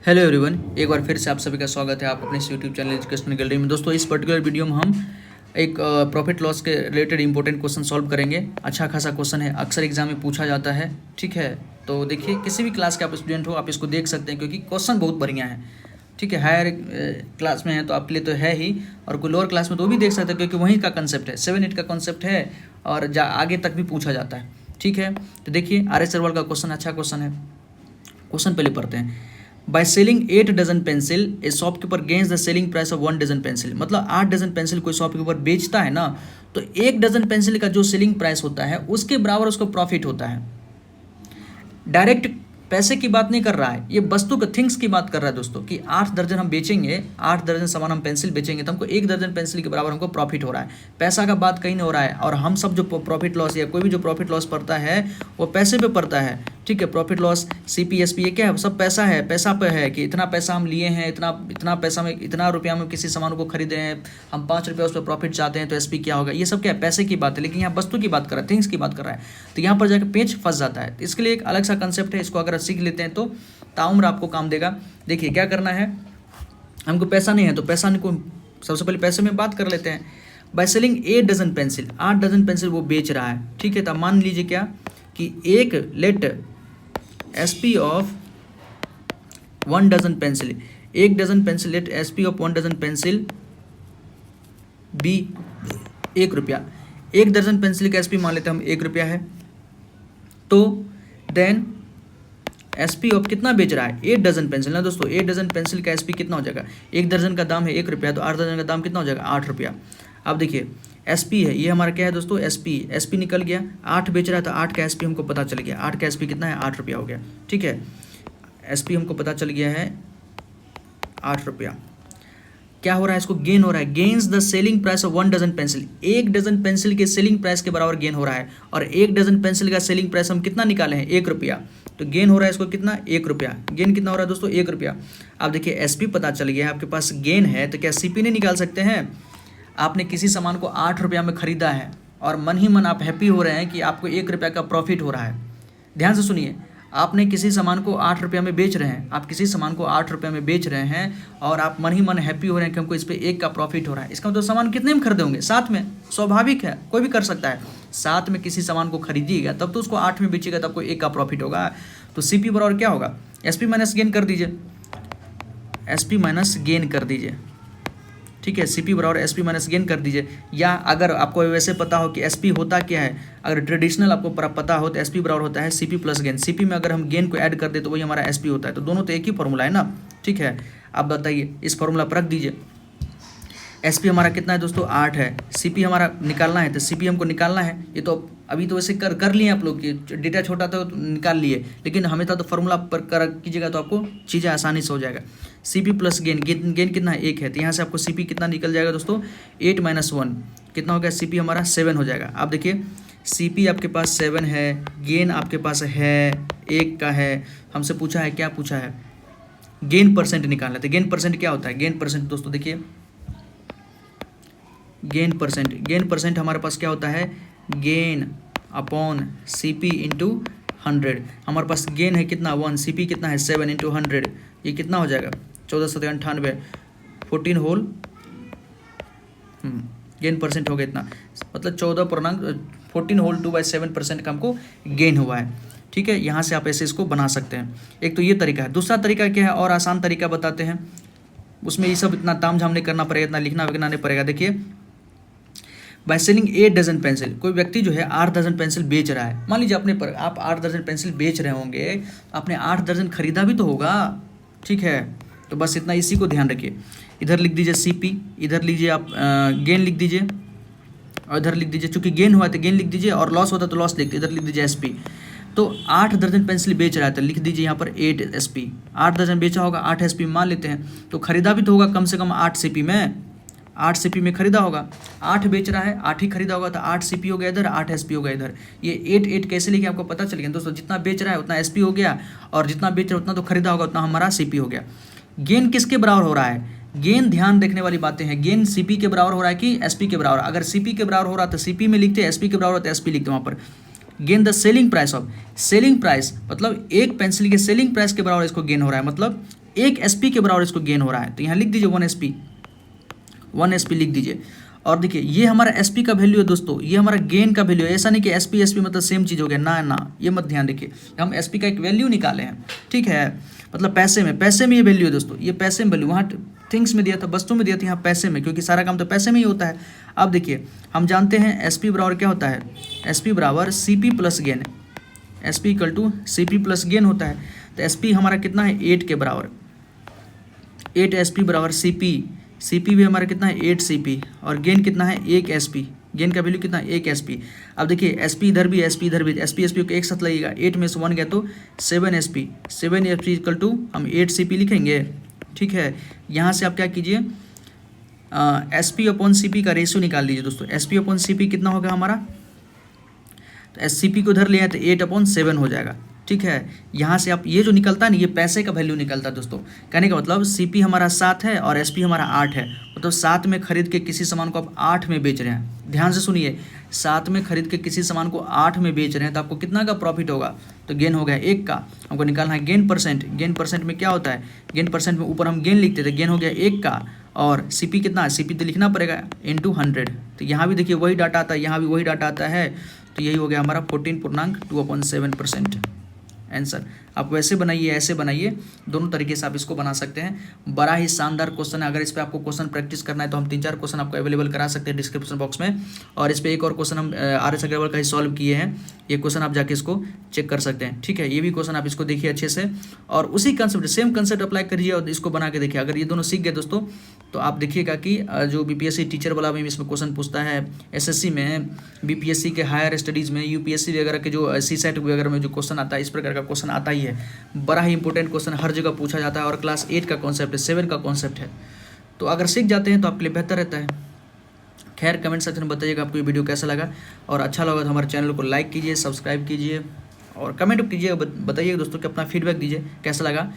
Hello everyone, एक बार फिर से आप सभी का स्वागत है आप अपने यूट्यूब चैनल एजुकेशनल गैलरी में। दोस्तों, इस पर्टिकुलर वीडियो में हम एक प्रॉफिट लॉस के रिलेटेड इंपॉर्टेंट क्वेश्चन सॉल्व करेंगे। अच्छा खासा क्वेश्चन है, अक्सर एग्जाम में पूछा जाता है। ठीक है, तो देखिए किसी भी क्लास के आप स्टूडेंट हो आप इसको देख सकते हैं क्योंकि क्वेश्चन बहुत बढ़िया है। ठीक है, हायर क्लास में है तो आपके लिए तो है ही, और कोई लोअर क्लास में तो भी देख सकते हैं क्योंकि वहीं का कंसेप्ट है, 7-8 का कंसेप्ट है और आगे तक भी पूछा जाता है। ठीक है, तो देखिए आर एस अग्रवाल का क्वेश्चन अच्छा क्वेश्चन है। क्वेश्चन पहले पढ़ते हैं। By selling 8 dozen pencil a shopkeeper gains the selling price of 1 dozen pencil. मतलब 8 डजन पेंसिल कोई शॉपकीपर बेचता है ना, तो 1 डजन पेंसिल का जो सेलिंग प्राइस होता है उसके बराबर उसको प्रॉफिट होता है। डायरेक्ट पैसे की बात नहीं कर रहा है, ये वस्तु का थिंग्स की बात कर रहा है दोस्तों, कि 8 दर्जन हम बेचेंगे, 8 दर्जन सामान हम पेंसिल बेचेंगे तो हमको 1 दर्जन पेंसिल के बराबर हमको प्रॉफिट हो रहा है। पैसा का बात कहीं नहीं हो रहा है। और हम सब जो प्रॉफिट लॉस या कोई भी जो प्रॉफिट लॉस पड़ता है वो पैसे पे पड़ता है। ठीक है, प्रॉफिट लॉस CPSP ये क्या है, सब पैसा है, पैसा पे है कि इतना पैसा हम लिए हैं, इतना पैसा में, इतना रुपया में किसी सामान को खरीद रहे हैं, हम 5 रुपया उस पर प्रॉफिट चाहते हैं तो SP क्या होगा। ये सब क्या है, पैसे की बात है। लेकिन यहाँ वस्तु की बात कर रहा है, थिंग्स की बात कर रहा है, तो यहाँ पर जाकर पेच फंस जाता है। तो इसके लिए एक अलग सा कंसेप्ट है, इसको अगर सीख लेते हैं तो ताउम्र आपको काम देगा। देखिए क्या करना है, हमको पैसा नहीं है तो पैसा को सबसे पहले पैसे में बात कर लेते हैं। By selling 8 dozen pencil, 8 dozen pencil वो बेच रहा है। ठीक है, तो मान लीजिए क्या कि एक let SP of 1 dozen pencil, 1 dozen pencil let SP of 1 dozen pencil be 1 रुपया। 1 दर्जन पेंसिल का SP मान लेते हैं हम 1 रुपया है, तो देन SP ऑफ कितना बेच रहा है, 8 डजन पेंसिल ना दोस्तों। 8 डजन पेंसिल का SP कितना हो जाएगा, 1 दर्जन का दाम है 1 रुपया, तो 8 दर्जन का दाम कितना हो जाएगा, 8 रुपया। अब देखिए SP है, ये हमारा क्या है दोस्तों, SP निकल गया, 8 बेच रहा है तो 8 का SP हमको पता चल गया, 8 का SP कितना है, 8 रुपया हो गया। ठीक है, SP हमको पता चल गया है 8 रुपया। क्या हो रहा है, इसको गेन हो रहा है, gains the selling price of 1 dozen pencil. 1 dozen pencil के सेलिंग प्राइस के बराबर गेन हो रहा है, और 1 डजन पेंसिल का सेलिंग प्राइस हम कितना निकाले हैं, 1 रुपया, तो गेन हो रहा है इसको कितना, 1 रुपया। गेन कितना हो रहा है दोस्तों, 1 रुपया। अब देखिए SP पता चल गया है, आपके पास गेन है, तो क्या CP नहीं निकाल सकते हैं। आपने किसी सामान को 8 रुपया में खरीदा है और मन ही मन आप हैप्पी हो रहे हैं कि आपको 1 रुपया का प्रॉफिट हो रहा है। ध्यान से सुनिए, आपने किसी सामान को 8 रुपया में बेच रहे हैं, आप किसी सामान को 8 रुपया में बेच रहे हैं और आप मन ही मन हैप्पी हो रहे हैं कि हमको इस पर 1 का प्रॉफिट हो रहा है। इसका मतलब सामान कितने में खरीदे होंगे, 7 में। स्वाभाविक है, कोई भी कर सकता है। 7 में किसी सामान को खरीदिएगा तब तो उसको 8 में बेचिएगा, तब आपको 1 का प्रॉफिट होगा। तो CP बराबर क्या होगा, SP माइनस गेन कर दीजिए, SP माइनस गेन कर दीजिए। ठीक है, CP बराबर SP माइनस गेन कर दीजिए। या अगर आपको वैसे पता हो कि SP होता क्या है, अगर ट्रेडिशनल आपको पता हो तो SP बराबर होता है CP प्लस गेन। CP में अगर हम गेन को ऐड कर दे तो वही हमारा SP होता है, तो दोनों तो एक ही फॉर्मूला है ना। ठीक है, आप बताइए, इस फॉर्मूला पर रख दीजिए। SP हमारा कितना है दोस्तों, 8 है। CP हमारा निकालना है, तो CP हमको निकालना है। ये तो अभी तो वैसे कर लिए आप लोग कि डेटा छोटा था तो निकाल लिए, लेकिन हमें तो फॉर्मूला पर कर कीजिएगा तो आपको चीज़ें आसानी से हो जाएगा। CP प्लस गेन, गेन कितना है, 1 है, तो यहाँ से आपको CP कितना निकल जाएगा दोस्तों, 8 माइनस 1 कितना हो गया, CP हमारा 7 हो जाएगा। आप देखिए CP आपके पास 7 है, गेन आपके पास है 1 का है। हमसे पूछा है, क्या पूछा है, गेन परसेंट निकालना। तो गेन परसेंट क्या होता है, गेन परसेंट दोस्तों देखिए, गेन परसेंट हमारे पास क्या होता है, गेन अपॉन CP इंटू 100। हमारे पास गेन है कितना 1, CP कितना है 7 इंटू 100, ये कितना हो जाएगा 1498, 14 होल गेन परसेंट हो गया इतना, मतलब 14 होल 2/7% का हमको गेन हुआ है। ठीक है, यहाँ से आप ऐसे इसको बना सकते हैं। एक तो ये तरीका है। दूसरा तरीका क्या है, और आसान तरीका बताते हैं, उसमें ये सब इतना तामझाम नहीं करना पड़ेगा, इतना लिखना विखना नहीं पड़ेगा। देखिए बाय सेलिंग 8 डजन पेंसिल, कोई व्यक्ति जो है 8 दर्जन पेंसिल बेच रहा है। मान लीजिए आप 8 दर्जन पेंसिल बेच रहे होंगे, आपने 8 दर्जन खरीदा भी तो होगा। ठीक है, तो बस इतना, इसी को ध्यान रखिए। इधर लिख दीजिए CP, इधर लीजिए आप गेन लिख दीजिए, और इधर लिख दीजिए, चूंकि गेन हुआ तो गेन लिख दीजिए, और लॉस होता तो लॉस लिख, इधर लिख दीजिए SP। तो 8 दर्जन पेंसिल बेच रहा है तो लिख दीजिए यहाँ पर 8 SP। 8 दर्जन बेचा होगा, 8 SP मान लेते हैं, तो खरीदा भी तो होगा कम से कम 8 CP में, 8 CP में खरीदा होगा। 8 बेच रहा है, 8 ही खरीदा होगा, तो 8 CP हो गया इधर, 8 SP हो गया इधर। ये 8 कैसे लिखे आपको पता चल गया दोस्तों, जितना बेच रहा है उतना SP हो गया, और जितना बेच रहा है उतना तो खरीदा होगा, उतना हमारा CP हो गया। गेन किसके बराबर हो रहा है, गेन ध्यान देखने वाली बातें हैं। गेन CP के बराबर हो रहा है कि SP के बराबर। अगर CP के बराबर हो रहा है तो CP में लिखते, SP के बराबर होता है SP लिखते वहाँ पर। Gain the selling price of, selling price मतलब एक पेंसिल के सेलिंग प्राइस के बराबर इसको गेन हो रहा है, मतलब 1 SP के बराबर इसको गेन हो रहा है, तो यहाँ लिख दीजिए 1 SP लिख दीजिए। और देखिए ये हमारा SP का वैल्यू है दोस्तों, ये हमारा गेन का वैल्यू है। ऐसा नहीं कि SP मतलब सेम चीज़ हो गया, ना ना, ये मत ध्यान रखिए। हम SP का एक वैल्यू निकाले हैं, ठीक है, मतलब पैसे में ये वैल्यू है दोस्तों, ये पैसे में वैल्यू, वहाँ थिंग्स में दिया था, वस्तु में दिया था, यहाँ पैसे में, क्योंकि सारा काम तो पैसे में ही होता है। अब देखिए हम जानते हैं SP बराबर क्या होता है, SP बराबर CP plus gain, SP equal to CP plus gain होता है। तो SP हमारा कितना है 8 के बराबर, 8 SP बराबर CP भी हमारा कितना है 8 CP, और गेन कितना है 1 SP, गेन का वैल्यू कितना 1 SP। अब देखिए SP इधर भी, SP इधर भी, SP को एक साथ लगेगा, 8 में से 1 गया तो 7 SP इक्वल टू हम 8 CP लिखेंगे, ठीक है। यहाँ से आप क्या कीजिए, SP अपॉन CP का रेशियो निकाल लीजिए दोस्तों। SP अपॉन CP कितना होगा हमारा, तो CP को इधर ले आए तो 8/7 हो जाएगा, ठीक है। यहाँ से आप ये जो निकलता है ना, ये पैसे का वैल्यू निकलता है दोस्तों। कहने का मतलब CP हमारा 7 है और SP हमारा 8 है, मतलब 7 में खरीद के किसी सामान को आप 8 में बेच रहे हैं। ध्यान से सुनिए, 7 में खरीद के किसी सामान को 8 में बेच रहे हैं, तो आपको कितना का प्रॉफिट होगा, तो गेन हो गया 1 का। हमको निकालना है गेन परसेंट। गेन परसेंट में क्या होता है, गेन परसेंट में ऊपर हम गेन लिखते थे, गेन हो गया 1 का, और CP कितना है, CP तो लिखना पड़ेगा इंटू 100। तो यहाँ भी देखिए वही डाटा आता है, यहाँ भी वही डाटा आता है, तो यही हो गया हमारा 14.2/7% आंसर। आप वैसे बनाइए, ऐसे बनाइए, दोनों तरीके से आप इसको बना सकते हैं। बड़ा ही शानदार क्वेश्चन है। अगर इस पे आपको क्वेश्चन प्रैक्टिस करना है तो हम 3-4 क्वेश्चन आपको अवेलेबल करा सकते हैं डिस्क्रिप्शन बॉक्स में, और इस पे एक और क्वेश्चन हम RS अग्रवाल का ही सॉल्व किए हैं। ये क्वेश्चन आप जाके इसको चेक कर सकते हैं, ठीक है। ये भी क्वेश्चन आप इसको देखिए अच्छे से, और उसी कंसेप्ट, सेम कंसेप्ट अप्लाई करिए और इसको बना के देखिए। अगर ये दोनों सीख गए दोस्तों, तो आप देखिएगा कि जो BPSC टीचर वाला में इसमें क्वेश्चन पूछता है, SSC में, BPSC के हायर स्टडीज़ में, UPSC वगैरह के जो CSET वगैरह में जो क्वेश्चन आता है, इस प्रकार का क्वेश्चन आता ही है। बड़ा ही इंपॉर्टेंट क्वेश्चन हर जगह पूछा जाता है, और क्लास 8 का कॉन्सेप्ट है, 7 का कॉन्सेप्ट है। तो अगर सीख जाते हैं तो आपके लिए बेहतर रहता है। खैर, कमेंट सेक्शन में बताइएगा आपको ये वीडियो कैसा लगा, और अच्छा लगा तो हमारे चैनल को लाइक कीजिए, सब्सक्राइब कीजिए, और कमेंट कीजिए, बताइए दोस्तों कि अपना फीडबैक दीजिए कैसा लगा।